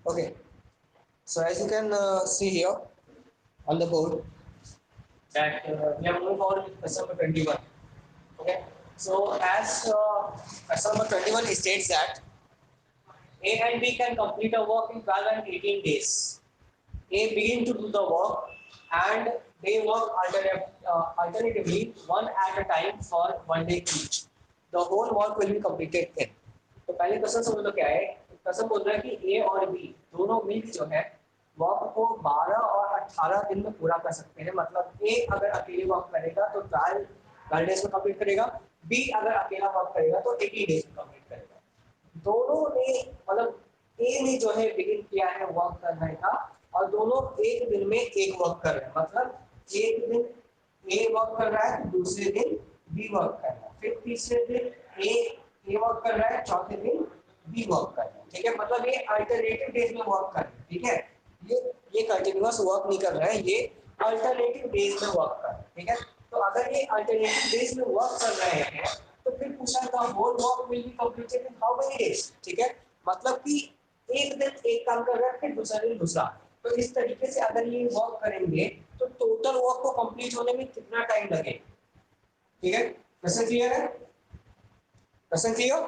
Okay, so as you can see here on the board that we are moving forward with question number 21. Okay, so as question number 21 states that A and B can complete a work in 12 and 18 days. A begin to do the work and they work alternatively one at a time for 1 day each. The whole work will be completed in. तो पहले question समझ लो क्या है। Question बोल रहा है कि ए और बी दोनों मिलकर जो है वर्क को 12 और 18 दिन में पूरा कर सकते हैं। मतलब ए अगर अकेले वर्क करेगा तो 12 डेज में कंप्लीट करेगा, बी अगर अकेला वर्क करेगा तो 18 डेज में कंप्लीट करेगा। दोनों ने मतलब ए ने जो है बिगिन किया है वर्क करने का और दोनों एक दिन में एक वर्क कर रहे हैं। मतलब एक दिन ए वर्क कर रहा है, दूसरे दिन बी वर्क कर रहा है, फिर तीसरे दिन ए वर्क कर रहा है, चौथे दिन बी वर्क कर रहा है। ठीक है, मतलब ये अल्टरनेटिव डेज में वर्क कर रहे हैं। ठीक है, ये कंटिन्यूअस वर्क नहीं कर रहा है, ये अल्टरनेटिव डेज में वर्क कर रहे हैं। ठीक है, तो अगर ये अल्टरनेटिव डेज में वर्क कर रहे हैं तो फिर पूछा था whole work will be completed in how many days. ठीक है, मतलब कि एक दिन एक काम कर रहा है फिर दूसरा दिन दूसरा। तो इस तरीके से अगर ये वर्क करेंगे तो टोटल वर्क को कंप्लीट होने में कितना टाइम लगेगा। ठीक है, क्वेश्चन क्लियर है? Question clear?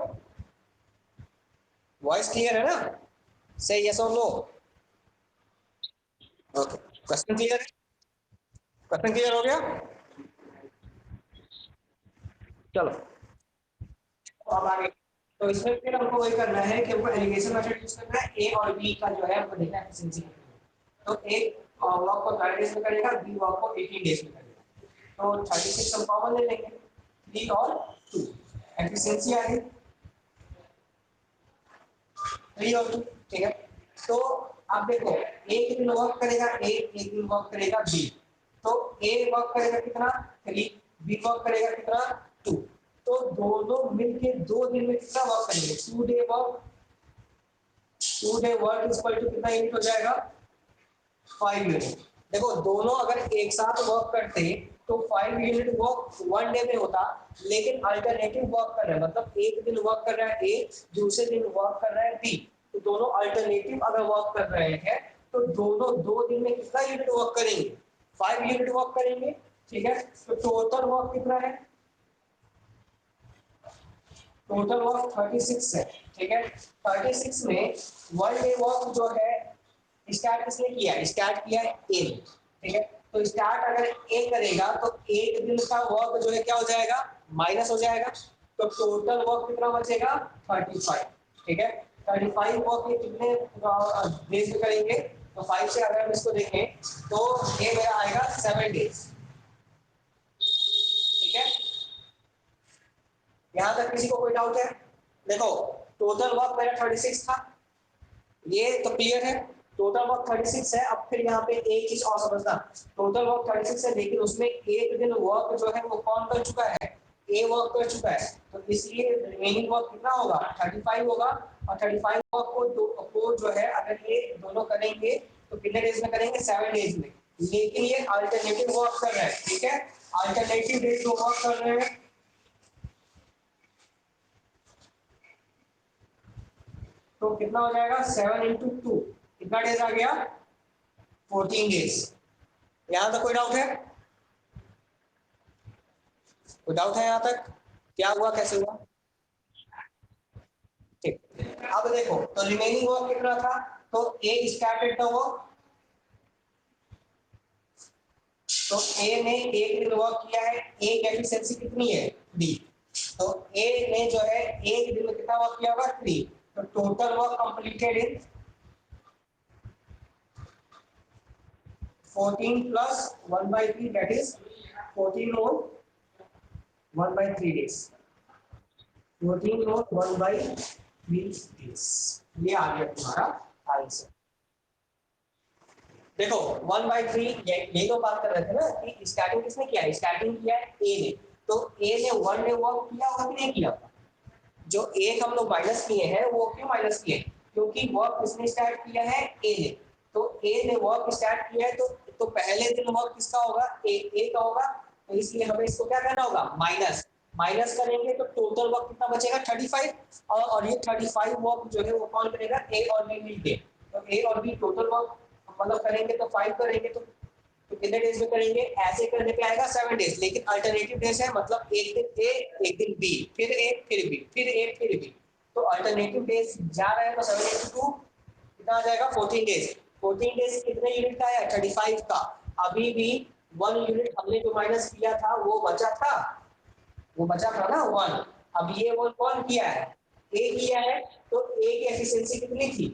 वॉइस क्लियर है ना? से यस और नो? ओके, क्वेश्चन क्लियर है? क्वेश्चन क्लियर हो गया? चलो अब आगे। तो इसमें फिर हमको वही करना है कि हमको एलिगेशन मेथड यूज करना है। ए और बी का जो है हमको देखना है एफिशिएंसी। तो एक वर्क को 30 डेज में करेगा, बी वर्क को 18 डेज में करेगा। तो 36 हम कॉमन ले लेंगे, 3 और 2 एफिशिएंसी आ गई 3 और 2। ठीक है, तो अब देखो एक दिन वर्क करेगा ए, एक दिन वर्क करेगा बी। तो ए वर्क करेगा कितना 3, बी वर्क करेगा कितना 2। तो दोनों मिलके 2 दिन में कितना वर्क करेंगे 2 day work. 2 day work is equal to कितना यूनिट हो जाएगा 5 यूनिट। देखो दोनों अगर एक साथ वर्क करते तो 5 यूनिट वर्क 1 डे में होता, लेकिन अल्टरनेटिव वर्क कर रहा है। मतलब एक दिन वर्क कर रहा है ए, दूसरे दिन वर्क कर रहा है बी। तो दोनों अल्टरनेटिव अगर वर्क कर रहे हैं तो दोनों 2 दिन में कितना यूनिट वर्क करेंगे 5 यूनिट वर्क करेंगे। ठीक है, तो टोटल वर्क कितना है, टोटल वर्क 36 है। ठीक है, 36 में 1 डे वर्क जो है स्टार्ट किसने किया, स्टार्ट किया है ए ने। ठीक है, तो स्टार्ट अगर ए करेगा तो एक दिन का वर्क जो है क्या हो जाएगा माइनस हो जाएगा। तो टोटल वर्क कितना बचेगा 35। ठीक है, 35 वर्क ये कितने डेज में करेंगे। तो 5 से अगर हम इसको देखें तो ये मेरा आएगा 7 डेज। ठीक है, यहां तक किसी को कोई डाउट है? देखो टोटल वर्क मेरा 36 था, ये तो क्लियर है। टोटल वर्क 36 है। अब फिर यहाँ पे एक चीज और समझना, टोटल वर्क 36 है लेकिन उसमें एक दिन वर्क जो है वो कौन कर चुका है, ए वर्क कर चुका है। तो इसलिए रिमेनिंग वर्क कितना होगा 35 होगा। और 35 वर्क को जो है अगर ये दोनों करेंगे तो कितने डेज में करेंगे 7 डेज में। लेकिन ये अल्टरनेटिव वर्क कर रहे हैं। ठीक है, अल्टरनेटिव डेज जो वर्क कर रहे हैं तो कितना हो जाएगा 7 इंटू 2 कितना डेज आ गया 14 डेज। यहां तक कोई डाउट है? कोई डाउट है यहां तक? क्या हुआ कैसे हुआ? ठीक, अब देखो तो रिमेनिंग वर्क कितना था। तो ए स्टार्टेड द वर्क, तो ए ने एक दिन वर्क किया है, ए की एफिशिएंसी कितनी है डी। तो ए ने जो है एक दिन में कितना वर्क किया होगा 3। तो total work completed in 14 plus 1/3 that is 14 और 1/3 डेज। 14 और 1/3 डेज, ये आ गया तुम्हारा आंसर। देखो 1/3 ये तो बात कर रहे थे ना कि स्टार्टिंग किसने किया है, स्टार्टिंग किया है ए ने। तो ए ने 1 डे वर्क किया और नहीं किया। जो एक हम लोग माइनस किए हैं वो क्यों माइनस किए, क्योंकि वर्क किसने स्टार्ट किया है ए ने। तो ए ने वर्क स्टार्ट किया है तो पहले दिन वर्क किसका होगा ए का होगा। तो इसलिए हमें इसको क्या करना होगा माइनस माइनस करेंगे तो टोटल वर्क कितना बचेगा 35। और ये 35 वर्क जो है वो कौन करेगा ए और बी मिलके। तो ए और बी टोटल वर्क मतलब करेंगे तो 5 करेंगे तो कितने डेज में करेंगे? ऐसे करने पे आएगा 7 डेज, लेकिन अल्टरनेटिव डेज है, मतलब एक दिन ए एक दिन बी फिर ए फिर बी फिर ए फिर बी, तो अल्टरनेटिव डेज जा रहा है तो 7 कितना आ जाएगा? 14 डेज। 14 डेज कितने यूनिट का है? 35 का। अभी भी 1 यूनिट हमने जो माइनस किया था वो बचा था, ना 1। अब ये 1 कौन किया है? ए किया है, तो ए की एफिशिएंसी कितनी थी?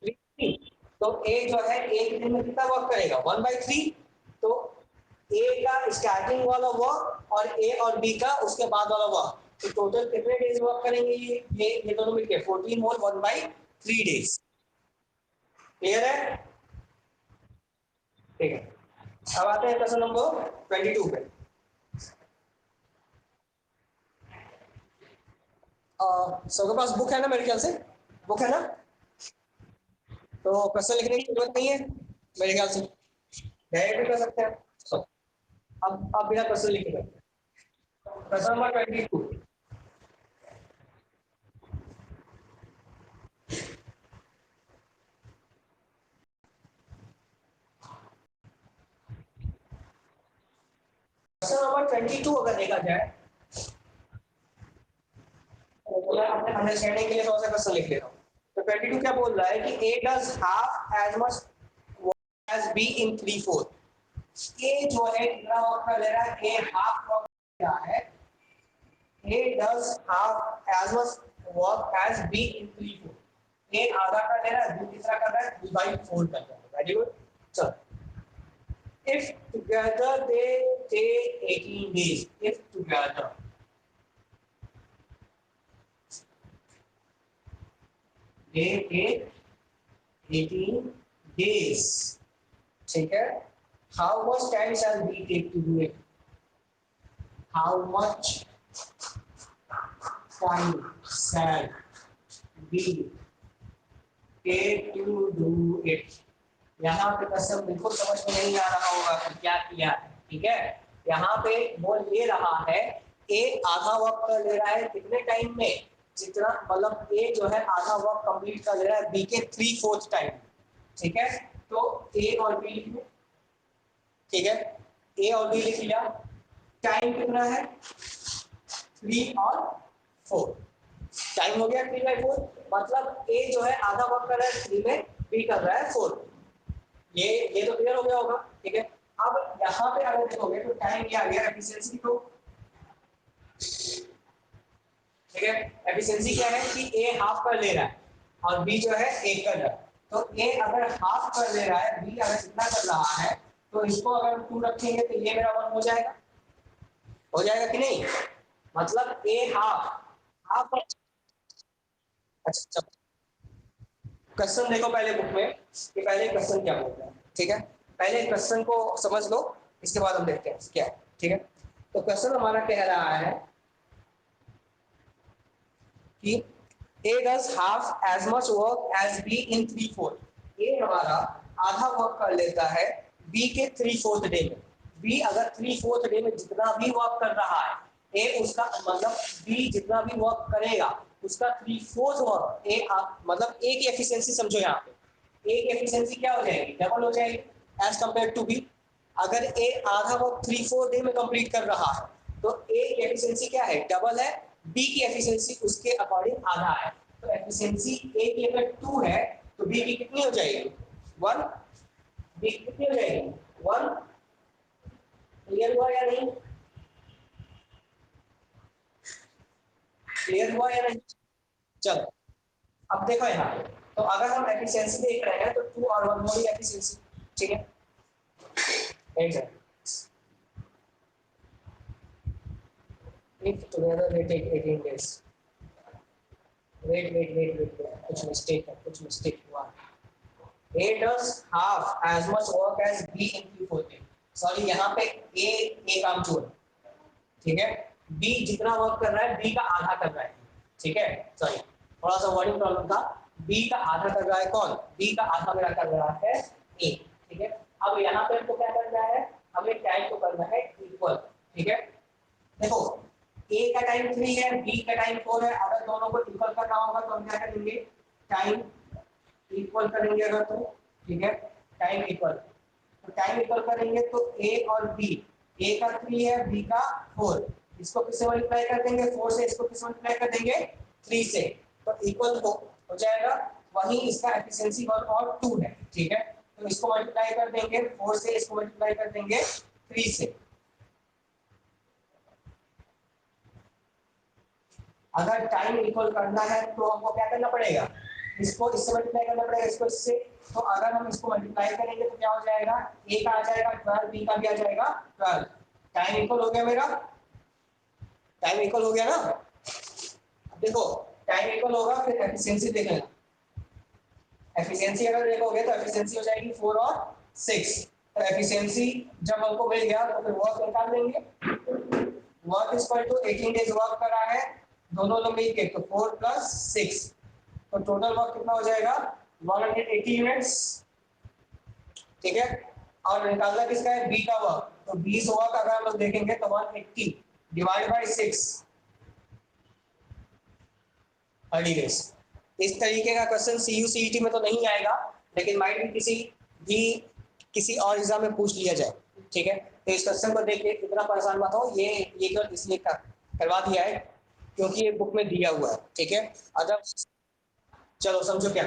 3। तो ए जो है एक दिन में कितना वर्क करेगा? 1/3। तो ए का स्टार्टिंग वाला वर्क और ए और बी का उसके बाद वाला वर्क, तो टोटल कितने डेज वर्क करेंगे? ये दोनों मिलके 14 और 1/3 डेज। क्लियर है? ठीक है, अब आते हैं क्वेश्चन नंबर 22 पे। सबके पास बुक है ना? मेरे ख्याल से बुक है ना, तो क्वेश्चन लिखने की जरूरत नहीं है मेरे ख्याल से, डायरेक्ट भी कर सकते हैं। तो अब बिना क्वेश्चन लिखे करते हैं। Question number 22। क्वेश्चन नंबर 22 अगर देखा जाए तो मैं अपने अंडरस्टैंडिंग के लिए थोड़ा सा क्वेश्चन लिख लेता हूँ। तो 22 क्या बोल रहा है कि A does half as much as B in 3/4। A जो है कितना वर्क कर ले रहा है? ए हाफ वर्क कर रहा है। A does half as much work as B in 3/4। A आधा कर ले रहा है, बी कितना कर रहा है? 3/4 कर रहा है। Very good. चलो, if together they take 18 days, if together they take 18 days, ठीक है, how much time shall we take to do it? How much time shall we take to do it? यहाँ पे क्वेश्चन बिल्कुल समझ में नहीं आ रहा होगा कि क्या किया है, ठीक है। यहाँ पे बोल ये रहा है ए आधा वर्क कर ले रहा है कितने टाइम में? जितना मतलब ए जो है आधा वर्क कंप्लीट कर ले रहा है बी के 3/4 टाइम, ठीक है। तो ए और बी लिख लो, ठीक है, ए और बी लिख लिया। टाइम कितना है? 3 और 4। टाइम हो गया 3/4, मतलब ए जो है आधा वर्क कर रहा है 3 में, बी कर रहा है 4। ये तो क्लियर हो गया होगा, ठीक है। अब यहाँ पे अगर देखोगे तो टाइम ये आ गया एफिशिएंसी, तो ठीक है, एफिशिएंसी क्या है कि ए हाफ कर ले रहा है और बी जो है 1 कर रहा है। तो ए अगर हाफ कर ले रहा है, बी अगर कितना कर रहा है, तो इसको अगर 2 रखेंगे तो ये मेरा 1 हो जाएगा, कि नहीं? मतलब ए हाफ हाफ। अच्छा, क्वेश्चन देखो पहले बुक में कि पहले क्वेश्चन क्या बोलता है, ठीक है। पहले क्वेश्चन को समझ लो, इसके बाद हम देखते हैं क्या है, ठीक है। तो क्वेश्चन हमारा कह रहा है कि A does half as much work as B in 3/4। A हमारा आधा वर्क कर लेता है बी के 3/4 डे में। बी अगर 3/4 डे में जितना भी वर्क कर रहा है, ए उसका मतलब बी जितना भी वर्क करेगा उसका 3/4 वर्क ए मतलब ए की एफिशिएंसी समझो। यहाँ पे ए की एफिशिएंसी क्या हो जाएगी? डबल हो जाएगी एज कंपेयर टू बी। अगर ए आधा वर्क 3/4 डे में कंप्लीट कर रहा है तो ए की एफिशिएंसी क्या है? डबल है। बी की एफिशिएंसी उसके अकॉर्डिंग आधा है। तो एफिशिएंसी ए की अगर 2 है तो बी की कितनी हो जाएगी? 1। बी की कितनी हो जाएगी? 1। क्लियर हुआ या नहीं? क्लियर हुआ या नहीं? चलो, अब देखो यहाँ पे, तो अगर हम एफिशिएंसी देख रहे हैं तो 2 और 1 मोर एफिशिएंसी, ठीक है। If together they take 18 days. Wait. कुछ मिस्टेक हुआ। A does half as much work as B in 3/4 day. Sorry, यहाँ पे A काम चोर, ठीक है। B जितना वर्क कर रहा है B का आधा कर रहा है, ठीक है। सॉरी, थोड़ा सा वर्डिंग प्रॉब्लम था। B का आधा कर रहा है कौन? B का आधा मेरा कर रहा है A, ठीक है। अब यहाँ पे हमको क्या करना है? हमें टाइम को करना है इक्वल, ठीक है। देखो ए का टाइम 3 है, बी का टाइम 4 है। अगर दोनों को इक्वल करना होगा तो हम क्या करेंगे? टाइम इक्वल करेंगे अगर तो, ठीक है, टाइम इक्वल, तो टाइम इक्वल करेंगे तो ए और बी, ए का 3 है, बी का 4, इसको किससे मल्टीप्लाई कर देंगे 4 से, इसको किससे मल्टीप्लाई कर देंगे 3 से, तो इक्वल हो जाएगा। वहीं इसका एफिशिएंसी 1 और 2 है, ठीक है, तो इसको मल्टीप्लाई कर देंगे 4 से, इसको मल्टीप्लाई कर देंगे 3 से। अगर टाइम इक्वल करना है तो हमको क्या करना पड़ेगा, इसको इससे मल्टीप्लाई करना पड़ेगा, इसको इससे, तो अगर हम इसको मल्टीप्लाई करेंगे तो क्या हो जाएगा, ए का आ जाएगा 12, बी का भी आ जाएगा 12, टाइम इक्वल हो गया मेरा, टाइम इक्वल हो गया ना। अब देखो टाइम इक्वल होगा, फिर एफिशिएंसी देख लेना, एफिशिएंसी अगर देखोगे तो एफिशिएंसी हो जाएगी 4 और 6, तो एफिशिएंसी जब हमको मिल गया तो फिर वर्क निकाल देंगे, work is equal to 18 days work करा है, दोनों लोग मिलके, तो 4 + 6, तो टोटल वर्क कितना हो जाएगा 180 यूनिट्स, ठीक है। और निकालना किसका है, बी का वर्क, तो 20 वर्क अगर हम लोग देखेंगे तो 180 डिवाइड बाय 6 30 डेज। इस तरीके का क्वेश्चन सीयू सीईटी में तो नहीं आएगा, लेकिन माइट भी किसी और एग्जाम में पूछ लिया जाए, ठीक है। तो इस क्वेश्चन को देख के इतना परेशान मत हो, ये तो इसलिए करवा दिया है क्योंकि ये बुक में दिया हुआ है, ठीक है। अदर चलो समझो क्या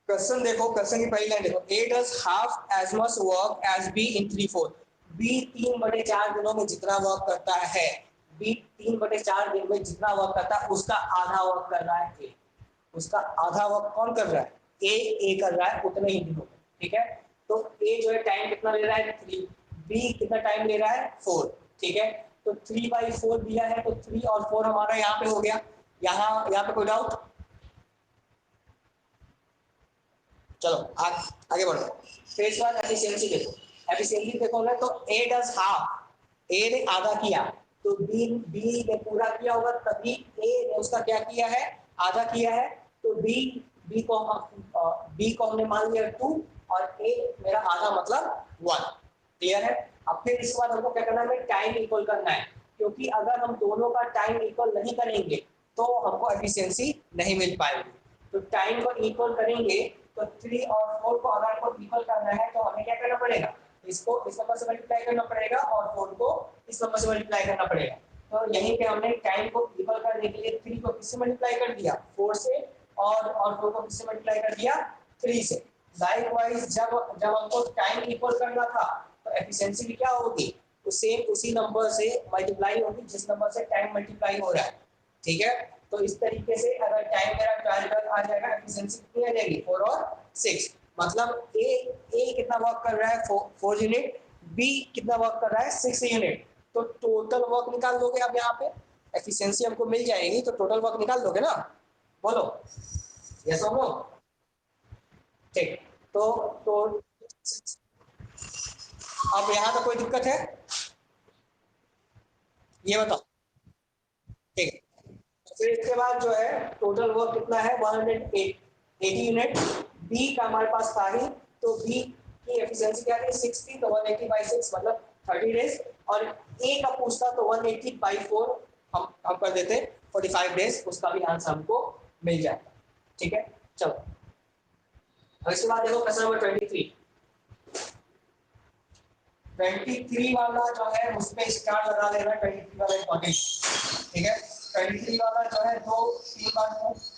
क्वेश्चन, देखो क्वेश्चन की पहली लाइन देखो, A does half as much work as B in 3/4, B 3/4 दिनों में जितना वर्क करता है, बी 3/4 दिन में जितना वर्क करता है उसका आधा वर्क कर रहा है ए, उसका आधा वर्क कौन कर रहा है, ए कर रहा है उतने ही दिनों में, ठीक है। तो ए जो है टाइम कितना ले रहा है 3, बी कितना टाइम ले रहा है 4, ठीक है। तो 3/4 दिया है, तो 3 और 4 हमारा यहाँ पे हो गया, यहाँ पे कोई डाउट, चलो आगे बढ़ो। फिर इसके बाद एफिशिएंसी देखो, एफिशिएंसी देखो ना, तो ए डज हाफ, ए ने आधा किया, तो बी ने पूरा किया होगा, तभी ए ने उसका क्या किया है, आधा किया है, तो बी को हमने मान लिया 2 और ए मेरा आधा मतलब 1, क्लियर है। अब फिर इसके बाद हमको क्या करना है, टाइम इक्वल करना है, क्योंकि अगर हम दोनों का टाइम इक्वल नहीं करेंगे तो हमको एफिशिएंसी नहीं मिल पाएगी, तो टाइम को इक्वल करेंगे, तो 3 और 4 को अगर आपको इक्वल करना है तो हमें क्या करना पड़ेगा, इसको इस नंबर से मल्टीप्लाई करना पड़ेगा और 4 को इस नंबर से मल्टीप्लाई करना पड़ेगा। तो यहीं पे हमने टाइम को इक्वल करने के लिए 3 को किससे मल्टीप्लाई कर दिया 4 से, और 4 को किससे मल्टीप्लाई कर दिया 3 से। लाइकवाइज जब हमको टाइम इक्वल करना था तो एफिशिएंसी भी क्या होगी, उसी नंबर से मल्टीप्लाई होगी जिस नंबर से टाइम मल्टीप्लाई हो रहा है, ठीक है। तो इस तरीके से अगर टाइम मेरा 12 आ जाएगा, एफिशिएंसी कितनी आ जाएगी 4 और 6, मतलब ए कितना वर्क कर रहा है 4 यूनिट, बी कितना वर्क कर रहा है 6 यूनिट, तो टोटल वर्क निकाल दोगे आप, यहाँ पे एफिशिएंसी हमको मिल जाएगी तो टोटल वर्क निकाल दोगे ना, बोलो यस और नो, ठीक। तो अब यहाँ तो कोई दिक्कत है, ये बताओ, ठीक है। फिर इसके बाद जो है टोटल वर्क कितना है 180 यूनिट, बी का हमारे पास था ही, तो बी की एफिशिएंसी क्या थी 60, तो 180/6 मतलब 30 डेज, और ए का पूछता तो 180/4 हम कर देते 45 डेज, उसका भी आंसर हमको मिल जाएगा, ठीक है। चलो अब इसके बाद देखो क्वेश्चन नंबर 23 वाला जो है उस पर स्टार लगा लेना, 23 वाला इंपॉर्टेंट, ठीक है। 23 वाला जो है 2-3 बार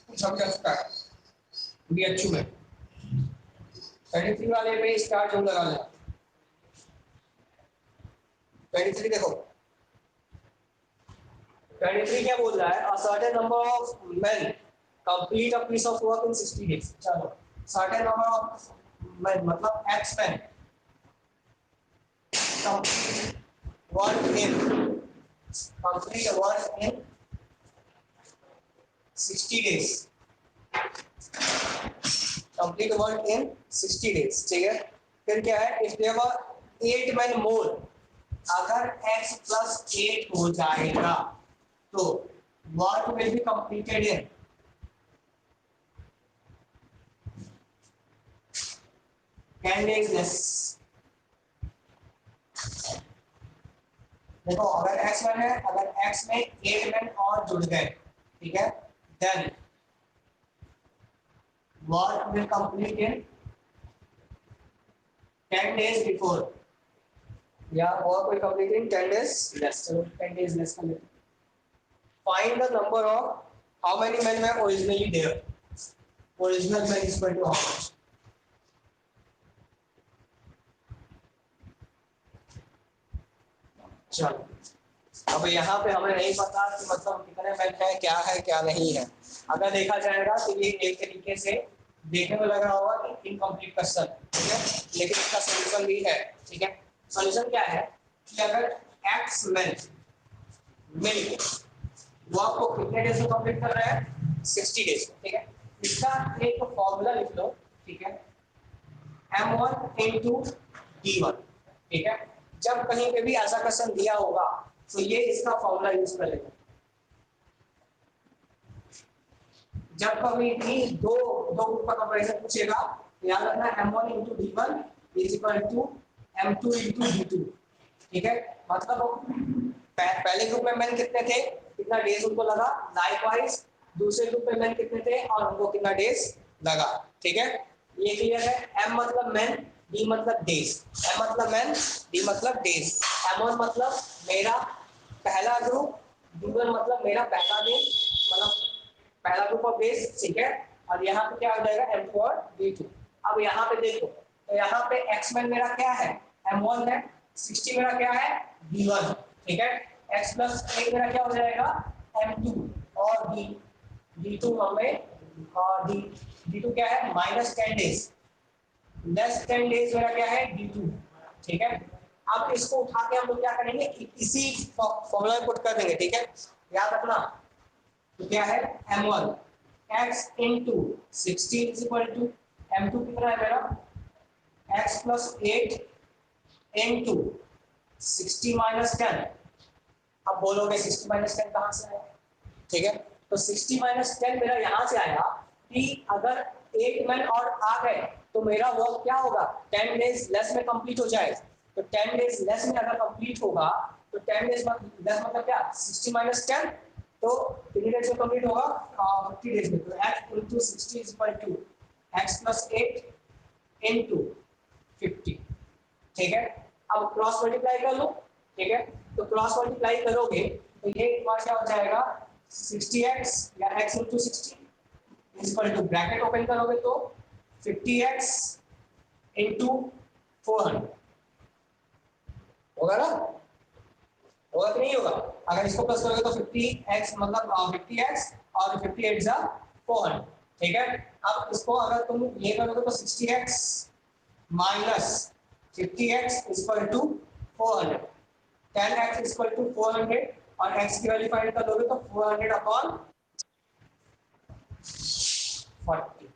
पूछा जा चुका है बी एच में, 23 वाले पे स्टार जो लगा लेना। 23 देखो, 23 क्या बोल रहा है, a certain number of men complete a piece of work in 60 days, चलो certain number of men मतलब x men complete work in 60 days, complete work in 60 days, ठीक है। फिर क्या है, if there were 8 men more, अगर x + 8 हो जाएगा तो work will be completed in 10 days less. देखो अगर x 1 है, अगर x में 8 men और जुड़ गए, ठीक है, then work will complete in 10 days before, या work will complete in 10 days less, चलो 10 days लेस कर लेते हैं। Find the number of how many men were originally there, original men is equal to how much? चलो अब यहाँ पे हमें नहीं पता कि मतलब कितने men है क्या नहीं है। अगर देखा जाएगा तो ये एक तरीके से देखने में लग रहा होगा कि इनकम्प्लीट क्वेश्चन, ठीक है, लेकिन इसका सोल्यूशन भी है, ठीक है। सोल्यूशन क्या है कि अगर x men मिल वो आपको कितने डेज में कंप्लीट कर रहा है, 60 डेज में, ठीक है। इसका एक फॉर्मूला लिख लो, ठीक है, m1 into d1, ठीक है। जब कहीं पे भी ऐसा क्वेश्चन दिया होगा तो ये इसका फॉर्मूला यूज कर लेगा। जब कभी भी दो ग्रुप का कंपैरिजन पूछेगा याद रखना m1 into d1 is equal to m2 into d2, ठीक है। मतलब पहले ग्रुप में मैन कितने थे, कितना डेज उनको लगा, लाइकवाइज दूसरे ग्रुप में मैन कितने थे और उनको कितना डेज लगा, ठीक है। ये क्लियर है। m मतलब मैन, d मतलब डेज, m मतलब मैन, d मतलब डेज, m1 मतलब मेरा पहला ग्रुप, d1 मतलब मेरा पहला दिन, मतलब पहला ग्रुप ऑफ डेज, ठीक है। और यहाँ पे क्या हो जाएगा m2 और d2। अब यहाँ पे देखो तो यहाँ पे x मैन मेरा क्या है, m1 है, 60 मेरा क्या है, d1, ठीक है। x प्लस 1 मेरा क्या हो जाएगा m2 और d2 हमें और d2 क्या है -10 डेज, लेस 10 डेज मेरा क्या है d2, ठीक है। अब इसको उठा के हम लोग क्या करेंगे, इसी फॉर्मूला में पुट कर देंगे, ठीक है। याद रखना तो क्या है m1 x into 60 is equal to m2 कितना है मेरा x plus 8 into 60 minus 10। अब बोलोगे 60 minus 10 कहाँ से आया, ठीक है। तो 60 minus 10 मेरा यहाँ से आया कि अगर 8 men और आ गए तो मेरा वर्क क्या होगा 10 days लेस में कंप्लीट हो जाएगा। तो 10 days लेस में अगर कंप्लीट होगा तो 10 days लेस मतलब क्या 60 minus 10, तो कितनी डेज में कंप्लीट होगा 50 डेज में। तो x into 60 is equal to x plus 8 into 50, ठीक है। अब क्रॉस मल्टीप्लाई कर लो, ठीक है। तो क्रॉस मल्टीप्लाई करोगे तो ये तुम्हारा क्या हो जाएगा 60x या x into 60 is equal to bracket open करोगे तो 50x into 400 होगा ना, होगा कि नहीं होगा। अगर इसको प्लस करोगे तो 50x मतलब 50x और 58 जा 400, ठीक है। अब इसको अगर तुम ये करोगे तो 60x minus 50x is equal to 400, 10x is equal to 400 और x की वैल्यू फाइंड कर दोगे तो 400 अपॉन 40,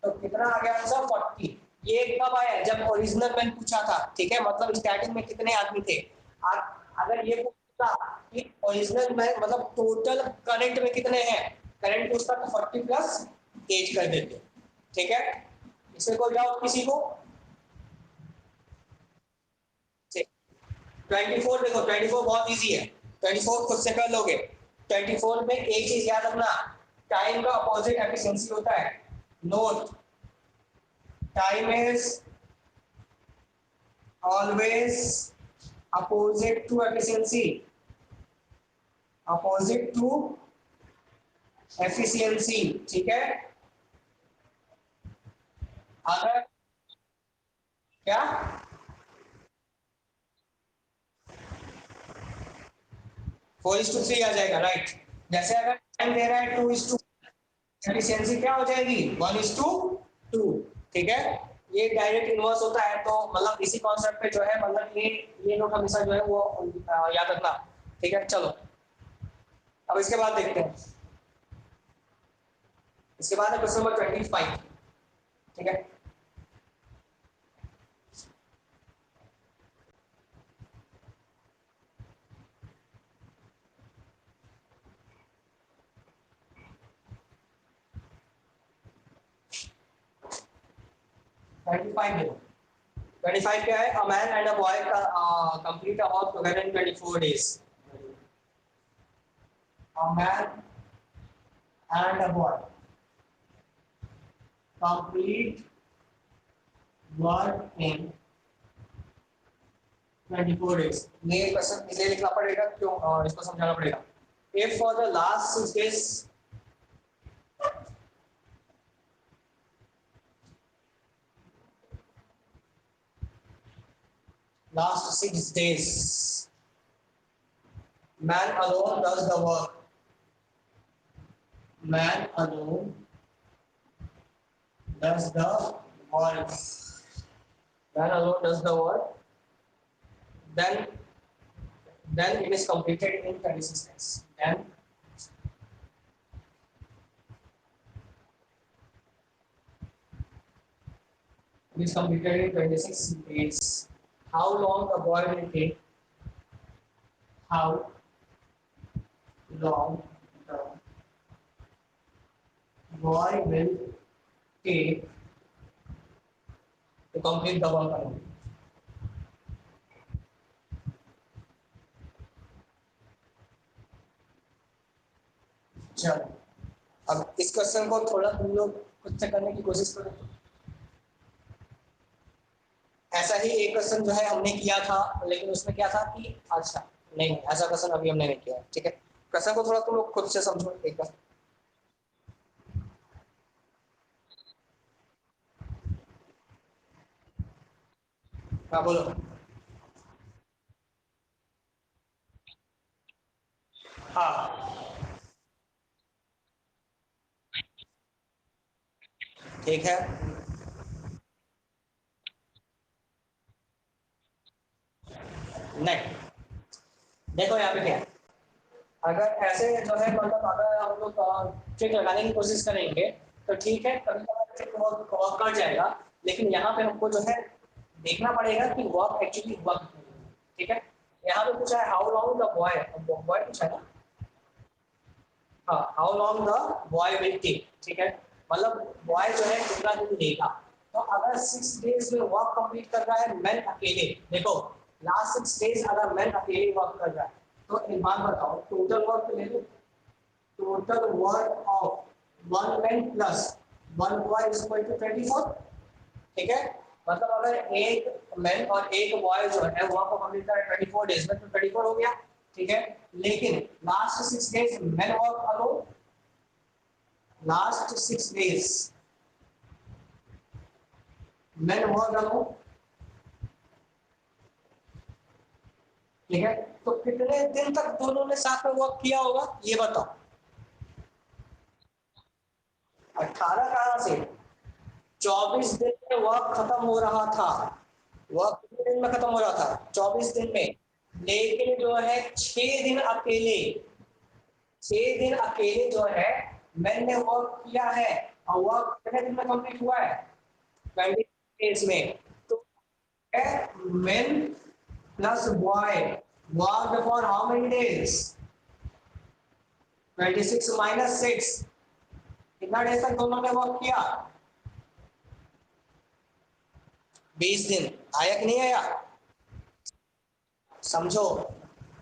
तो कितना आ गया आंसर 40। ये कब आया जब ओरिजिनल मैन पूछा था, ठीक है। मतलब स्टार्टिंग में कितने आदमी थे, अगर ये पूछता कि ओरिजिनल मैन मतलब टोटल करंट में कितने हैं, करंट पूछता तो 40 प्लस एज कर देते, ठीक है। इसमें कोई डाउट किसी को। 24 देखो 24 बहुत इजी है, 24 खुद से कर लोगे। 24 में एक चीज याद रखना, टाइम का अपोजिट एफिशिएंसी होता है। Note time is always opposite to efficiency, opposite to efficiency, ठीक है। अगर क्या 4:3 आ जाएगा, राइट। जैसे अगर टाइम दे रहा है 2:2, एफिशिएंसी क्या हो जाएगी 1:2, ठीक है। ये डायरेक्ट इनवर्स होता है, तो मतलब इसी कॉन्सेप्ट पे जो है मतलब ये नोट हमेशा जो है वो याद रखना, ठीक है। चलो अब इसके बाद देखते हैं, इसके बाद है क्वेश्चन नंबर 25, ठीक है। देखो 25 क्या है, a man and a boy complete a work together in 24 days। A man and a boy complete work in 24 days। ये क्वेश्चन इसलिए लिखना पड़ेगा क्यों, इसको समझाना पड़ेगा। If for the last 6 days man alone does the work, man alone does the work, man alone does the work, then it is completed in 26 days. Then it is completed in 26 days. How long the boy will take? How long the boy will take to complete the work? चलो, अब इस question को थोड़ा तुम लोग खुद से करने की कोशिश करो। ऐसा ही एक क्वेश्चन जो है हमने किया था, लेकिन उसमें क्या था कि अच्छा नहीं, ऐसा क्वेश्चन अभी हमने नहीं किया। ठीक है, क्वेश्चन को थोड़ा तुम लोग खुद से समझो एक बार। हाँ बोलो। हाँ ठीक है। नहीं, देखो यहाँ पे क्या है, अगर ऐसे जो है मतलब अगर हम लोग ट्रिक लगाने की कोशिश करेंगे तो ठीक है, कभी कभार ट्रिक वर्क कर जाएगा, लेकिन यहाँ पे हमको जो है देखना पड़ेगा कि वर्क एक्चुअली हुआ कितना है। ठीक है, यहाँ पे पूछा है how long the boy, boy पूछा है ना। हाँ, how long the boy will take. ठीक है, मतलब बॉय जो है कितना दिन लेगा। तो अगर 6 डेज में वर्क कंप्लीट कर रहा है मैन अकेले, देखो लास्ट 6 डेज अगर मैन अकेले वर्क कर रहा है तो एक बात बताओ, टोटल वर्क ले लो, total work of one man plus one boy is equal to 24। ठीक है, मतलब अगर एक मैन और एक बॉय जो है वर्क को कंप्लीट करे 24 डेज में तो 24 हो गया। ठीक है, लेकिन last 6 days man work alone, last 6 days man work alone. ठीक है, तो कितने दिन तक दोनों ने साथ में वर्क किया होगा ये बताओ। 18 कहां से, 24 दिन में वर्क खत्म हो रहा था। वर्क कितने दिन में खत्म हो रहा था, 24 दिन में। लेकिन जो है 6 दिन अकेले, 6 दिन अकेले जो है मैंने वर्क किया है, और वर्क कितने दिन में कंप्लीट हुआ है, 20 डेज में। तो men plus boy worked for how many days, 26 minus 6, कितना डेज तक दोनों ने वर्क किया, 20 दिन। आया कि नहीं आया, समझो।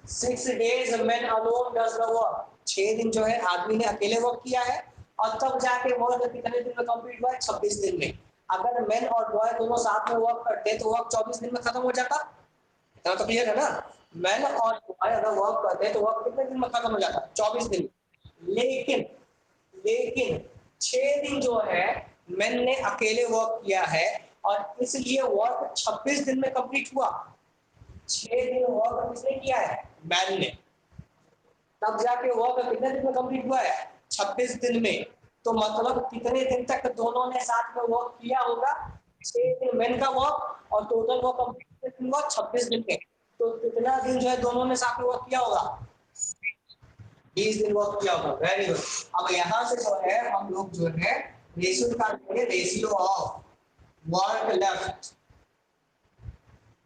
6 days man alone does the work, 6 दिन जो है आदमी ने अकेले वर्क किया है, और तब जाके वर्क कितने दिन में कंप्लीट हुआ है, 26 दिन में। अगर मैन और बॉय दोनों साथ में वर्क करते तो वर्क 24 दिन में खत्म हो जाता। इतना तो क्लियर है ना, मैन और बॉय अगर वर्क करते तो वर्क कितने दिन में खत्म हो जाता, 24 दिन। लेकिन लेकिन 6 दिन जो है मैन ने अकेले वर्क किया है, और इसलिए वर्क 26 दिन में कंप्लीट हुआ। 6 दिन वर्क किसने किया है, मैन ने, तब जाके वर्क कितने दिन में कंप्लीट हुआ है, 26 दिन में। तो मतलब कितने दिन तक दोनों ने साथ में वर्क किया होगा, 6 दिन मैन का वर्क, और टोटल वर्क कंप्लीट हुआ 26 दिन में। तो कितना दिन जो है दोनों ने साथ में वर्क किया होगा, 20 दिन वर्क किया होगा। Very good. अब यहाँ से जो है हम लोग जो है रेशियो निकालेंगे, ratio of work left,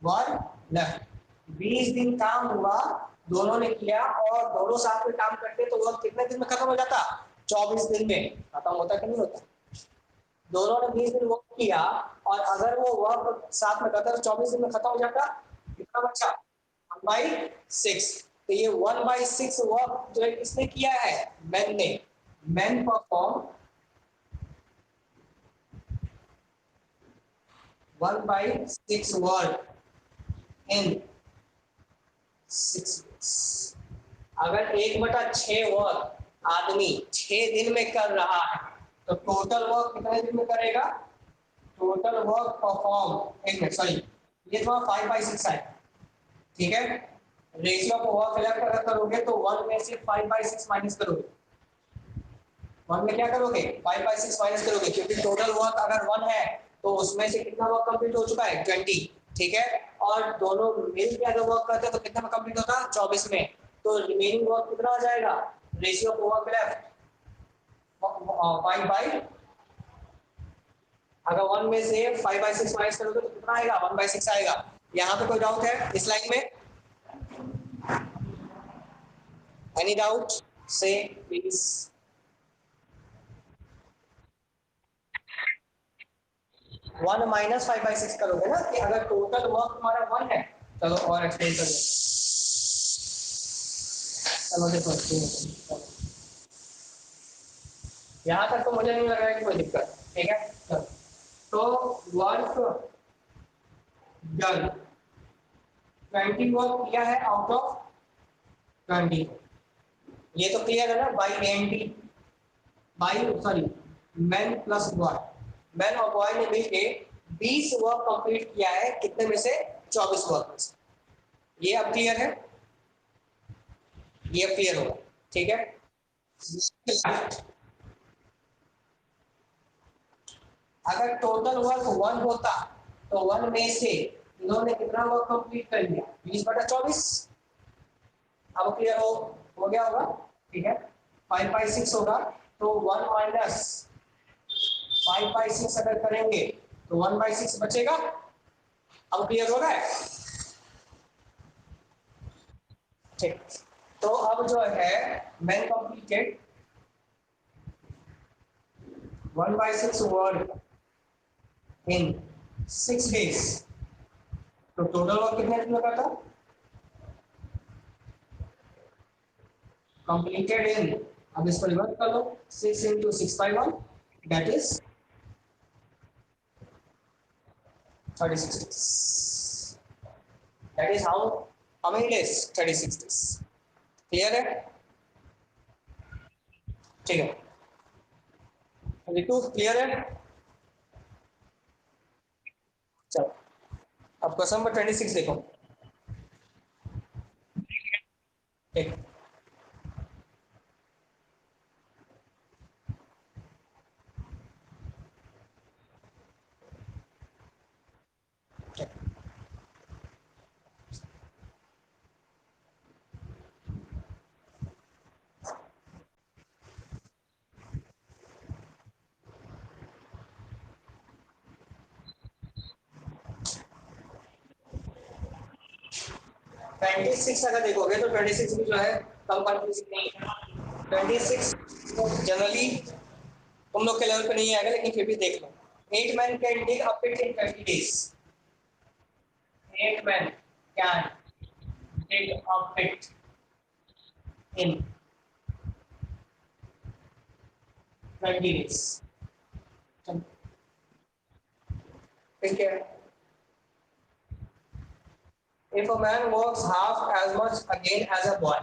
work left. 20 दिन काम हुआ, दोनों ने किया, और दोनों साथ में काम करते तो वर्क कितने दिन में खत्म हो जाता, 24 दिन में खत्म होता कि नहीं होता। दोनों ने 20 दिन वर्क किया, और अगर वो वर्क साथ में करता तो 24 दिन में खत्म हो जाता। कितना बचा, 1/6। तो ये 1/6 वर्क जो है किसने किया है, मैन ने। Man perform 1/6 work in 6 weeks। अगर 1/6 वर्क आदमी 6 दिन में कर रहा है तो टोटल वर्क कितने दिन में करेगा? टोटल वर्क परफॉर्म, एक मिनट सॉरी, ये थोड़ा 5/6 है, ठीक है। रेशियो को वर्क इलेक्ट अगर करोगे तो 1 में से 5/6 माइनस करोगे। 1 में क्या करोगे? 5/6 माइनस करोगे, क्योंकि टोटल वर्क अगर 1 है तो उसमें से कितना वर्क कंप्लीट हो चुका है? 20, ठीक है। और दोनों मिल के अगर वर्क करते हैं तो कितना में कंप्लीट होता है? 24 में। तो रिमेनिंग वर्क कितना आ जाएगा? रेशियो ऑफ वर्क लेफ्ट 5/, अगर 1 में से 5/6 माइनस करोगे तो कितना आएगा? 1/6 आएगा। यहाँ पे कोई डाउट है इस लाइन में? एनी डाउट से प्लीज। 1 माइनस 5/6 करोगे ना, कि अगर टोटल वर्क तुम्हारा 1 है। चलो और एक्सप्लेन कर देते। चलो देखो, यहाँ तक तो मुझे नहीं लग रहा है कि कोई दिक्कत, ठीक है। चलो तो वर्क डन, 20 वर्क किया है आउट ऑफ 20। ये तो क्लियर है ना? बाई एनटी, by sorry man plus boy, man और बॉय ने मिलके 20 वर्क कंप्लीट किया है, कितने में से? 24 वर्क में से। ये अब क्लियर है? ये अब क्लियर होगा, ठीक है। अगर टोटल वर्क 1 होता तो 1 में से इन्होंने कितना वर्क कंप्लीट कर लिया? 20/24। अब क्लियर हो गया होगा, ठीक है। 5/6 होगा तो 1 माइनस 5/6 अगर करेंगे तो 1/6 बचेगा। अब क्लियर हो रहा है? ठीक। तो अब जो है man completed 1/6 work in 6 days, तो टोटल वर्क कितने दिन लगा था? कंप्लीटेड इन, अब इसको रिवर्स कर लो, 6 into 6/1 that is 36 days। that is how many days? 36 days। Clear है? ठीक है रितु, क्लियर है? चलो अब क्वेश्चन नंबर 26 देखो। ठीक, ट्वेंटी सिक्स अगर देखोगे तो 26 भी जो है कम कंफ्यूजिंग नहीं है। 26 जनरली तुम लोग के लेवल पे नहीं आएगा, लेकिन फिर भी देख लो। 8 man can dig a pit in 20 days। 8 man can dig a pit in 20 days। ठीक है। If a man works half as much again as a boy,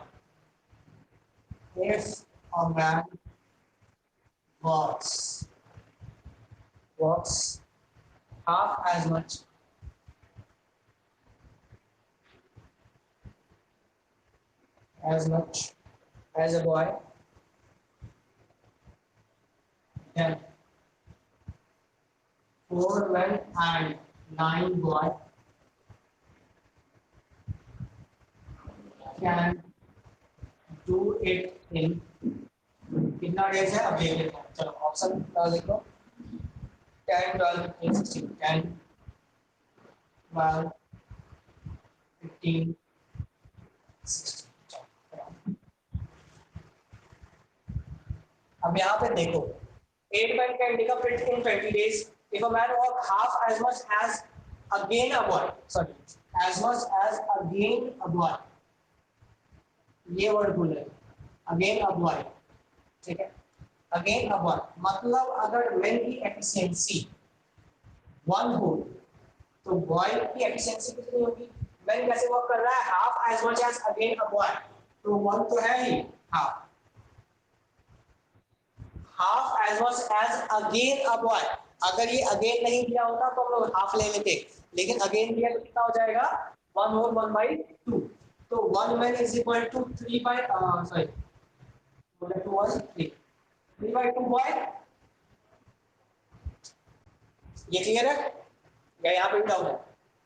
if a man works half as much as a boy, then 4 men and 9 boys can do it in कितना days है? अब देख लेते हैं। चलो option लिख लो, 10, 12, 15, 16, 10, 12, 15, 16। अब यहाँ पे देखो, 8 men can dig a pit in 20 days if a man work half as much as again a boy, sorry, as much as again a boy, ये वर्ड भूल रहे, अगेन अ बॉय, ठीक है। अगेन अ बॉय मतलब अगर main की efficiency 1 हो तो बॉय की एफिशिएंसी कितनी होगी? मैन कैसे वर्क कर रहा है? Half as much as again a boy, तो 1 तो है ही, half as much as again a boy. अगर ये अगेन नहीं दिया होता तो हम लोग हाफ ले लेते, लेकिन अगेन दिया तो कितना हो जाएगा? 1 होल 1/2। तो 1 man is equal to 3 by sorry 3/2 boy. ये क्लियर है या यहाँ पे डाउन है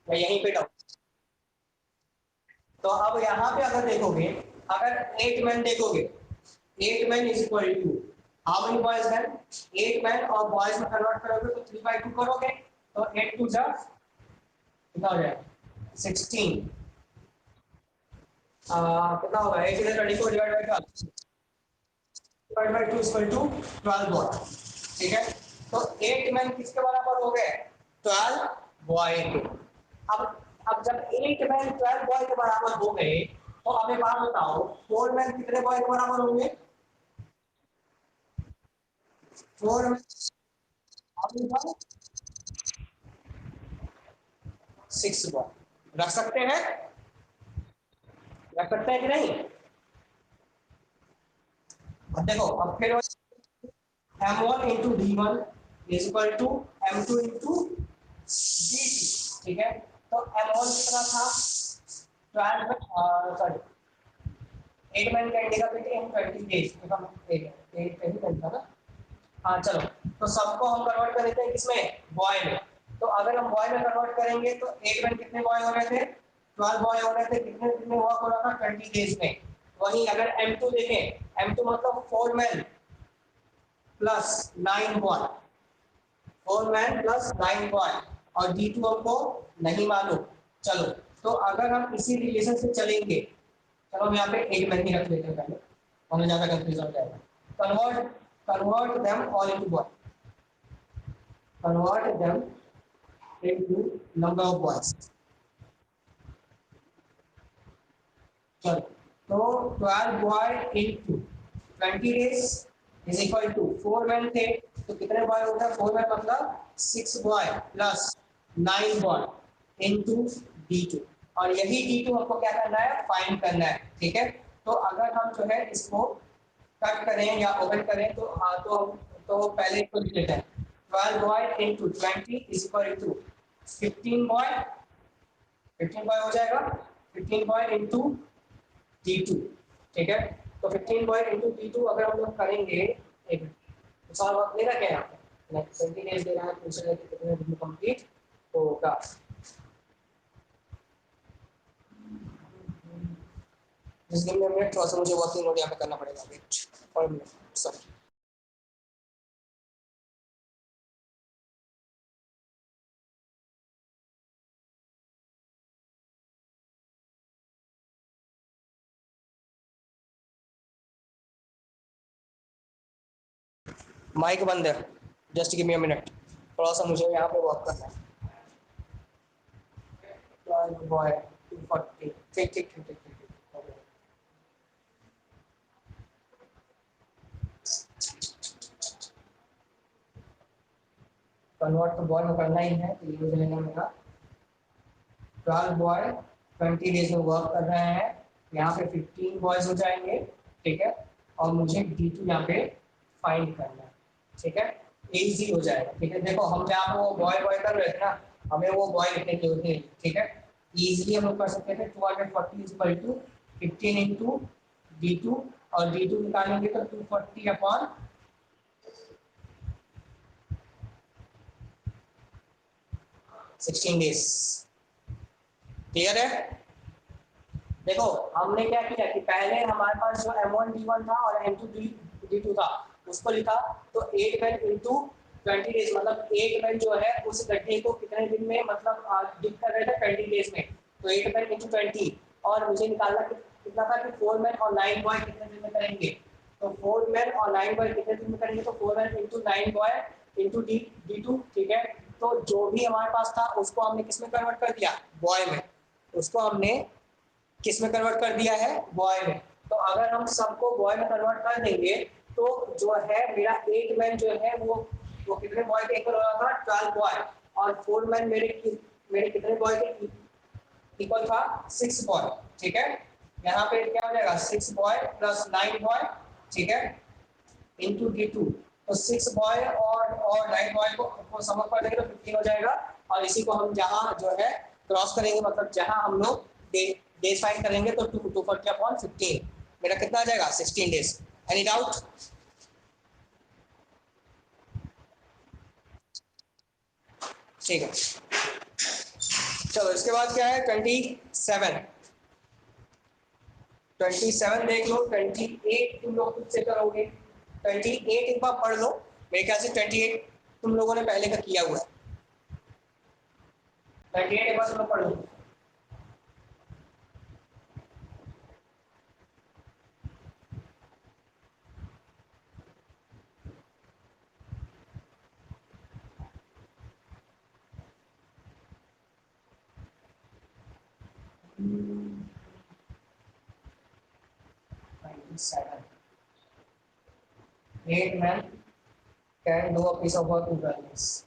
या यहीं पे डाउन? तो अब यहाँ पे अगर देखोगे, अगर 8 मैन देखोगे, 8 man is equal to how many boys then? 8 man, और बॉयज में कन्वर्ट करोगे तो 3/2 करोगे तो 8 टू जा कितना हो जाएगा? 16। कितना होगा? 8 इधर 24 divide by 2 equal to 12 boy. ठीक है, तो 8 मैन किसके बराबर हो गए? 12 बॉय के। अब जब 8 मैन 12 बॉय के बराबर हो गए तो अब एक बात बताओ, 4 मैन कितने बॉय के बराबर होंगे? 4 मैन 6 बॉय। रख सकते हैं? रख सकते हैं कि नहीं? अब देखो, अब फिर m1 into d1 is equal to m2 into dt। ठीक है, तो m1 कितना था? 12 सॉरी 8 मैन का इंडिया पे इन 20 डेज तो हम 8 ही बनता ना। हाँ चलो, तो सबको हम कन्वर्ट कर देते हैं किसमें? बॉय में। तो अगर हम बॉय में कन्वर्ट करेंगे तो 8 मैन कितने बॉय हो रहे थे? 12 बॉय हो रहे थे। कितने दिन में वर्क हो रहा था? 20 डेज में। वहीं अगर m2 देखें, m2 मतलब 4 man plus 9 boy, 4 man plus 9 boy, और D2 हमको नहीं मालूम। चलो, तो अगर हम इसी रिलेशन से चलेंगे, चलो हम यहाँ पे 8 मैन ही रख लेते हैं पहले, हमें ज्यादा कंफ्यूजन हो जाएगा। Convert them all into boy, convert them into number of boys। चलो, तो 12 boy into 20 days is equal to 4 man थे तो कितने बॉय होता है? 4 मैन मतलब 6 boy plus 9 boy into D2, और यही D2 हमको क्या करना है? फाइंड करना है। ठीक है, तो अगर हम जो है इसको कट करें या ओपन करें तो तो पहले इसको लिख लेते हैं। 12 boy into 20 is equal to 15 boy, 15 boy हो जाएगा। 15 बॉय इंटू D2। ठीक है, तो 15 बॉय इंटू D2 अगर हम लोग करेंगे, एक सवाल वक्त ले रखा है यहाँ पे, 20 डेज दे रहा है, पूछ रहे हैं कि कितने दिन में कंप्लीट होगा। जिस दिन में मिनट थोड़ा सा मुझे वर्किंग नोट यहाँ पे करना पड़ेगा। Wait for minute sorry. Mike बंद है, just give me a minute, थोड़ा सा मुझे यहाँ पे वर्क करना है। बॉय 240, ठीक ठीक ठीक ठीक ठीक। कन्वर्ट तो बॉय में करना ही है, तो ये हो जाएगा मेरा 12 बॉय 20 डेज में वर्क कर रहे हैं, यहाँ पे 15 बॉयज हो जाएंगे। ठीक है, और मुझे D2 यहाँ पे फाइंड करना है। ठीक है, इजी हो जाएगा। ठीक है, देखो हम जहाँ पे वो बॉय बॉय कर रहे थे ना, हमें वो बॉय लिखने की जरूरत नहीं। ठीक है, इजीली हम लोग कर सकते थे 240 is equal to 15 into D2, और D2 निकालेंगे तो 240 अपॉन 16 डेज। क्लियर है? देखो हमने क्या किया कि पहले हमारे पास जो M1 D1 था और M2 D2 था उसको लिखा, तो 8 मैन इंटू 20 डेज, मतलब 8 मैन जो है उस गड्ढे को कितने दिन में मतलब डिग कर रहे थे? 20 डेज में, तो 8 मैन इंटू 20, और मुझे निकालना कितना था कि 4 मैन और 9 बॉय कितने दिन में करेंगे? तो 4 मैन और 9 बॉय कितने दिन में करेंगे? तो 4 man into 9 boy into D2। ठीक है, तो जो भी हमारे पास था उसको हमने किस में कन्वर्ट कर दिया? बॉय में। उसको हमने किस में कन्वर्ट कर दिया है? बॉय में। तो अगर हम सबको बॉय में कन्वर्ट कर देंगे तो जो है मेरा 8 मैन जो है वो कितने बॉय के इक्वल हो रहा था? 12 बॉय, और 4 मैन मेरे मेरे कितने बॉय के इक्वल था 6 बॉय, ठीक है। यहाँ पे क्या हो जाएगा 6 बॉय प्लस 9 बॉय, ठीक है, इंटू D2। तो 6 बॉय और 9 बॉय को सम कर देंगे तो 15 हो जाएगा। और इसी को हम जहाँ जो है क्रॉस करेंगे, मतलब जहाँ हम लोग डेज फाइंड करेंगे तो 240/15 मेरा कितना आ जाएगा 16 डेज। Any doubt? ठीक है, चलो इसके बाद क्या है 27। 27 देख लो, 28 तुम लोग खुद से करोगे। 28 एक बार पढ़ लो, मेरे ख्याल से 28 तुम लोगों ने पहले का किया हुआ है। 28 एक बार तुम लोग पढ़ लो। Eight men can do a piece of work in 12 days.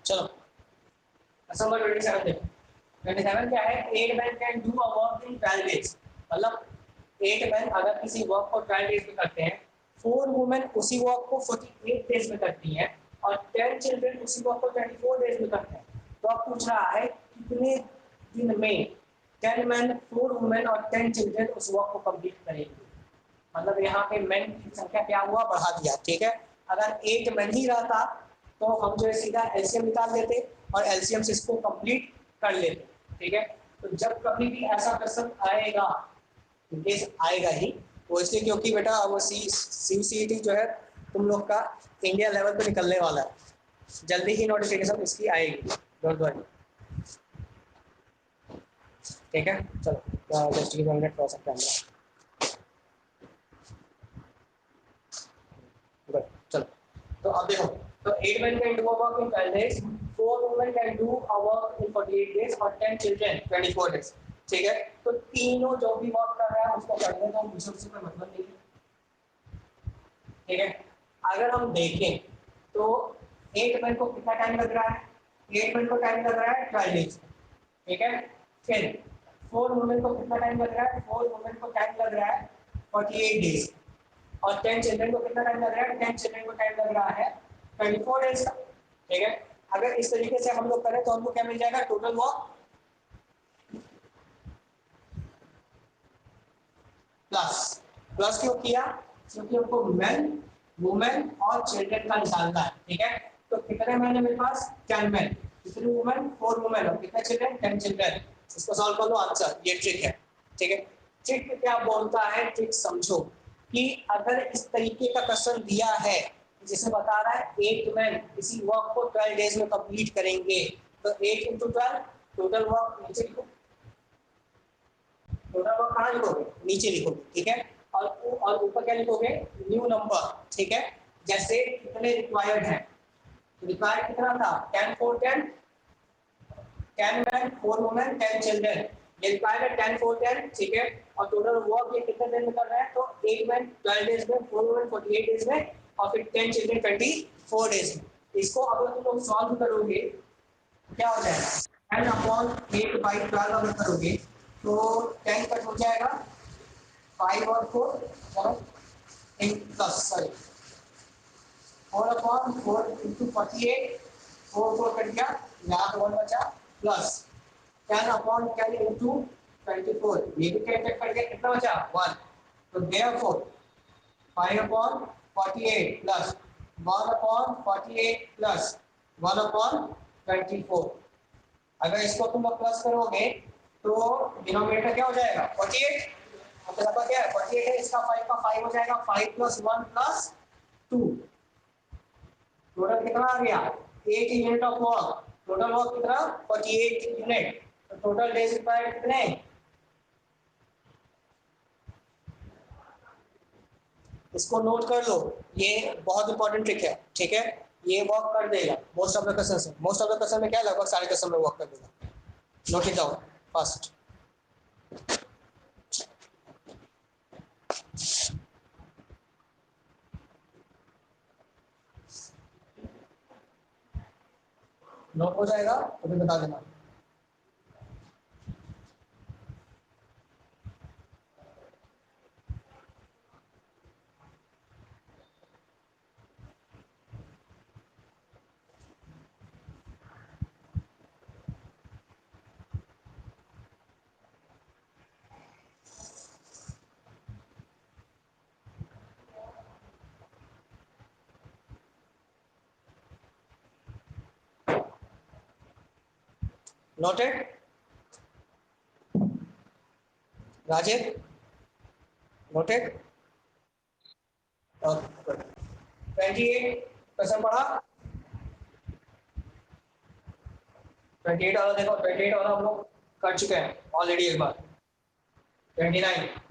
चलो नंबर 27 देखो। 27 क्या है, 8 men can do a work in 12 days। मतलब 8 men अगर किसी वर्क को 12 डेज में करते हैं, 4 वुमेन उसी वर्क को 48 डेज में करती हैं, और 10 चिल्ड्रन उसी वर्क को 24 डेज में करते हैं। तो अब पूछ रहा है कितने दिन में 10 men, 4 वुमेन और 10 चिल्ड्रन उस वर्क को कंप्लीट करेंगे। मतलब यहाँ पे मेन की संख्या क्या हुआ, बढ़ा दिया, ठीक है। अगर 8 men ही रहता तो हम जो है सीधा एलसीएम निकाल लेते और एलसीएम से इसको कंप्लीट कर लेते, ठीक है। तो जब कभी भी ऐसा क्वेश्चन आएगा, केस आएगा ही, वो इसलिए क्योंकि बेटा वो CUCET जो है तुम लोग का इंडिया लेवल पे निकलने वाला है, जल्दी ही नोटिफिकेशन इसकी आएगी, डोंट वरी, ठीक है। चलो just give 1 minute for some camera. चलो तो अब देखो, तो 8 men can do a work in 12 days, 4 women can do a work in 48 days और 10 children 24 days, ठीक है। तो तीनों जो भी वर्क कर रहा है उसको करने का दूसरे से कोई मतलब नहीं है, ठीक है। अगर हम देखें तो 8 men को कितना टाइम लग रहा है, 8 men को टाइम लग रहा है 12 डेज, ठीक है। फिर 4 women को कितना टाइम लग रहा है, 4 women को टाइम लग रहा है 48 डेज, और 10 चिल्ड्रन को कितना टाइम लग रहा है, 10 चिल्ड्रन को टाइम लग रहा है 24 डेज का, ठीक है। अगर इस तरीके से हम लोग करें तो हमको क्या मिल जाएगा, टोटल वर्क प्लस, प्लस क्यों किया, क्योंकि हमको मैन, वुमेन और चिल्ड्रन का निकालना है, ठीक है। तो कितने मैन है मेरे पास, 10 मैन, कितने वुमेन, 4 वुमेन और कितने चिल्ड्रन, 10 चिल्ड्रन। इसको सॉल्व कर लो, आंसर ये ट्रिक है, ठीक है। ट्रिक क्या बोलता है, ट्रिक समझो कि अगर इस तरीके का क्वेश्चन दिया है जिसे बता रहा है 8 मैन इसी वर्क को 12 डेज में कंप्लीट करेंगे, तो 8 × 12 टोटल वर्क नीचे लिखो, टोटल वर्क कहाँ लिखोगे, नीचे लिखोगे, ठीक है। और ऊपर क्या लिखोगे, न्यू नंबर, ठीक है। जैसे कितने रिक्वायर्ड है, रिक्वायर्ड कितना था 10 4 10, 10 मैन 4 वुमेन 10 चिल्ड्रन, ये रिक्वायर्ड है 10 4 10, ठीक है। और टोटल वर्क ये कितने दिन में कर रहा है, तो 8 मैन 12 डेज में, 4 वुमेन 48 डेज में, और फिर 10 चिल्ड्रन 24 डेज में। इसको अगर तुम लोग सॉल्व करोगे क्या हो जाएगा, 10/8/12 अगर करोगे तो 10 कट हो जाएगा 5 और 4 चलो in plus sorry 4/4 into 48 4 4 cut गया यहाँ पे 1 बचा प्लस 10/10 इंटू 24 ये भी कैंसिल कट गया कितना बचा 1 तो देयरफॉर 5/48 प्लस 1/48 प्लस 1/24 अगर इसको तुम प्लस करोगे तो डिनोमिनेटर क्या हो जाएगा 48 मतलब क्या है 48 है इसका 5 का 5 हो जाएगा 5 प्लस 1 प्लस 2 टोटल कितना आ गया 8 unit of work total work कितना 48 यूनिट तो टोटल डेज रिक्वायर्ड कितने इसको नोट कर लो ये बहुत इंपॉर्टेंट ट्रिक है ठीक है ये वर्क कर देगा मोस्ट ऑफ द क्वेश्चन में क्या लगभग सारे क्वेश्चन में वर्क कर देगा note it down first note हो जाएगा तो फिर बता देना नोटेड राजीव नोटेड 28 क्वेश्चन पढ़ा 28 वाला देखो 28 वाला हम लोग कर चुके हैं ऑलरेडी एक बार 29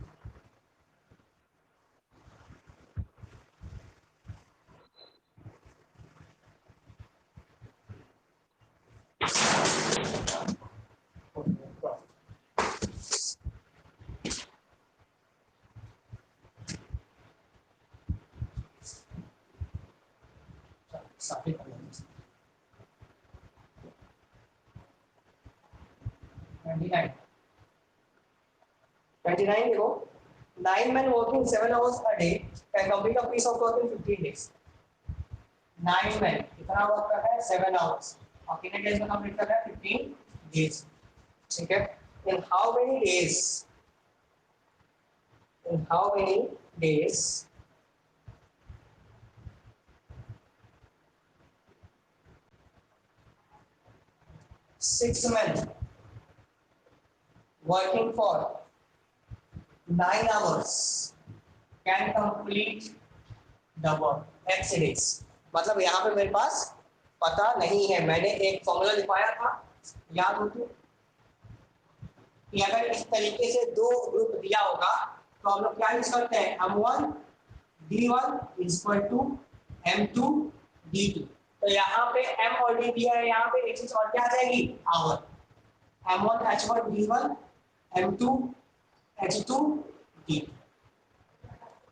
साथी 29 देखो 9 men working 7 hours a day can complete a piece of work in 15 days 9 men कितना वर्क कर रहा है 7 hours और कितने डेज में कंप्लीट कर रहा है 15 डेज ठीक है in how many days 6 men working for 9 hours can complete the work x days मतलब यहाँ पे मेरे पास पता नहीं है मैंने एक फॉर्मूला लिखवाया था याद हो तो कि अगर इस तरीके से दो ग्रुप दिया होगा तो हम लोग क्या यूज करते हैं m1 d1 is equal to m2 d2 तो यहाँ पे m और d दिया है यहाँ पे एक चीज और क्या आ जाएगी our m1 h1 d1 m2 h2 d2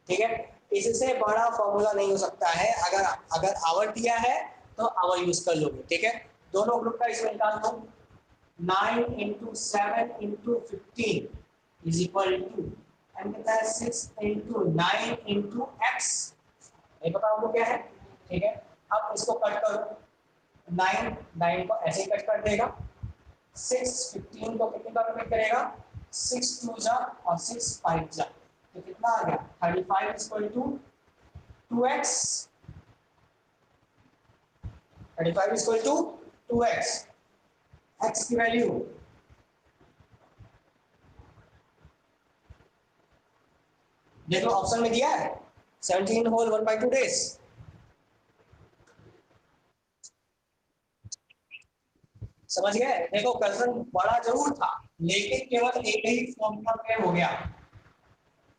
ठीक है इससे बड़ा फॉर्मूला नहीं हो सकता है अगर आवर दिया है तो आवर यूज कर लोगे ठीक है दोनों ग्रुप का इसमें निकाल दो 9 into 7 into 15 is equal to and कितना है 6 into 9 into x ये पता हमको क्या है ठीक है अब इसको कट करो 9 को ऐसे ही कट कर देगा 6 15 को कितने का रिपीट करेगा 6 2 जा और 6 5 जा तो कितना आ गया 35 is equal to 2x 35 is equal to 2x x की वैल्यू देखो ऑप्शन में दिया है 17 होल 1/2 डेज समझ गए देखो क्वेश्चन बड़ा जरूर था लेकिन केवल एक ही फॉर्मूला में हो गया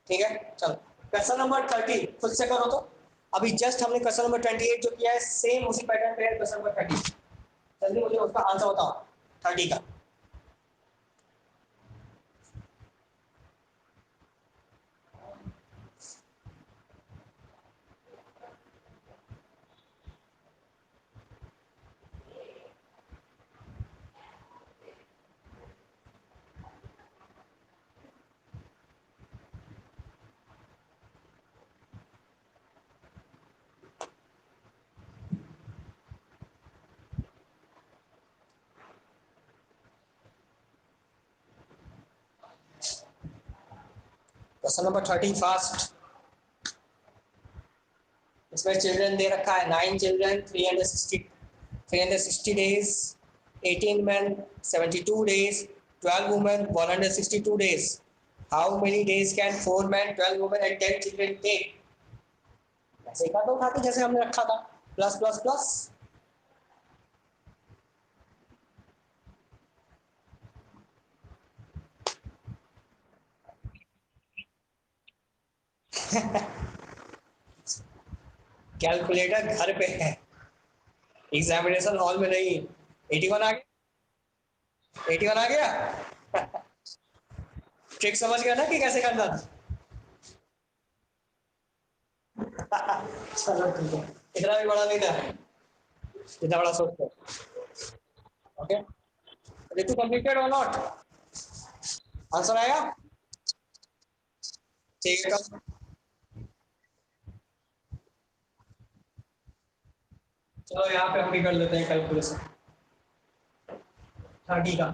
ठीक है चलो क्वेश्चन नंबर 30 खुद से करो तो अभी जस्ट हमने क्वेश्चन नंबर 28 जो किया है सेम उसी पैटर्न पे है क्वेश्चन नंबर 30 जल्दी मुझे उसका आंसर बताओ 30 का क्वेश्चन नंबर 30 फास्ट। इसमें चिल्ड्रन दे रखा है 9 children 360 days, 18 men 72 days, 12 women 162 days. How many days can 4 men, 12 women and 10 children take? ऐसे का तो उठाते जैसे हमने रखा था, प्लस प्लस प्लस। कैलकुलेटर घर पे है, एग्जामिनेशन हॉल में नहीं। 81 आ गया, 81 आ गया। ट्रिक समझ गया ना कि कैसे करना था। चलो ठीक है, इतना भी बड़ा नहीं था, इतना बड़ा सोचते। ओके, रितु कंप्लीटेड और नॉट, आंसर आया? ठीक है, चलो यहाँ पे हम भी कर लेते हैं कैलकुलेशन 30 का।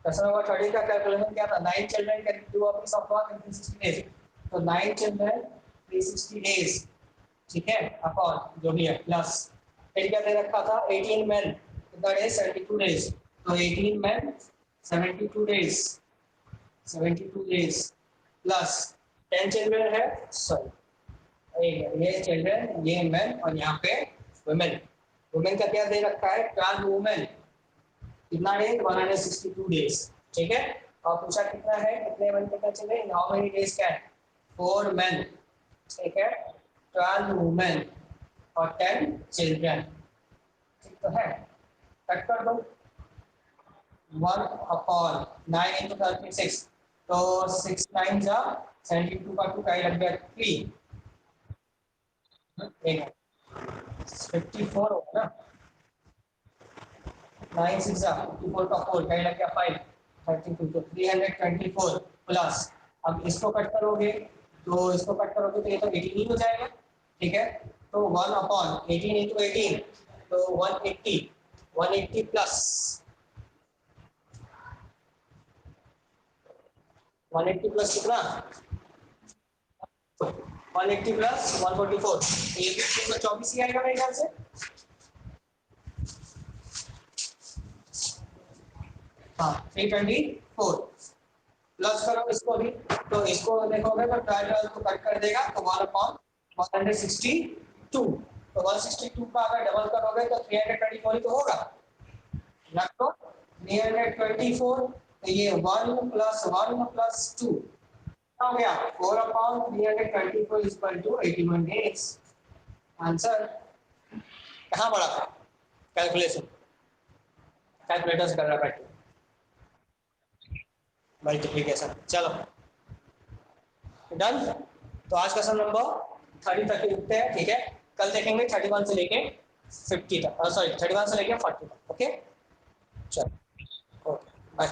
क्वेश्चन नंबर 30 का कैलकुलेशन क्या था? 9 children can do a piece of work in 360 days. तो 9 चिल्ड्रन 360 डेज, ठीक है, अपॉन जो भी है प्लस फिर क्या दे रखा था 18 मैन, कितना डेज? 72 डेज। तो 18 man 72 days, 72 days plus 10 children है, सॉरी ये चिल्ड्रन, ये मैन और यहाँ पे वुमेन। वुमेन का क्या दे रखा है? 12 वुमेन, कितना डेज? 162 डेज, ठीक है। और पूछा कितना है, कितने मन पता चले, how many days can 4 men, ठीक है, 12 वुमेन और 10 चिल्ड्रन, ठीक तो है। कट कर दो, 1 अपॉन 9 इंटू 36, तो 6 9 जा 72 का 2 का लग गया 3, 54 होगा ना, 9 6 जा 54 का 4 का लग गया 5, 32, तो 324 प्लस, अब इसको कट करोगे तो इसको कट करोगे तो ये तो 18 ही हो जाएगा, ठीक है। तो 1 अपॉन 18 इंटू 18, तो 180, 180 प्लस 180 प्लस कितना? 180 प्लस 144, ये भी 324 ही आएगा मेरे ख्याल से। हाँ 324 प्लस करो इसको भी, तो इसको देखोगे तो 12 को कट कर देगा, तो 1 अपॉन 162, तो 162 का अगर डबल करोगे तो 324 ही तो होगा, रख दो 324, तो ये 1 प्लस 1 प्लस 2 हो गया 4 upon 324 is equal to 81 days. Answer कहाँ पड़ा था? कैलकुलेशन, कैलकुलेटर्स कर रहा बैठे मल्टीप्लिकेशन। चलो डन। तो आज का सम नंबर 30 तक ही रुकते हैं, ठीक है। कल देखेंगे 31 से लेके 50 तक, सॉरी 31 से लेके 40 तक। ओके चलो, ओके बाय।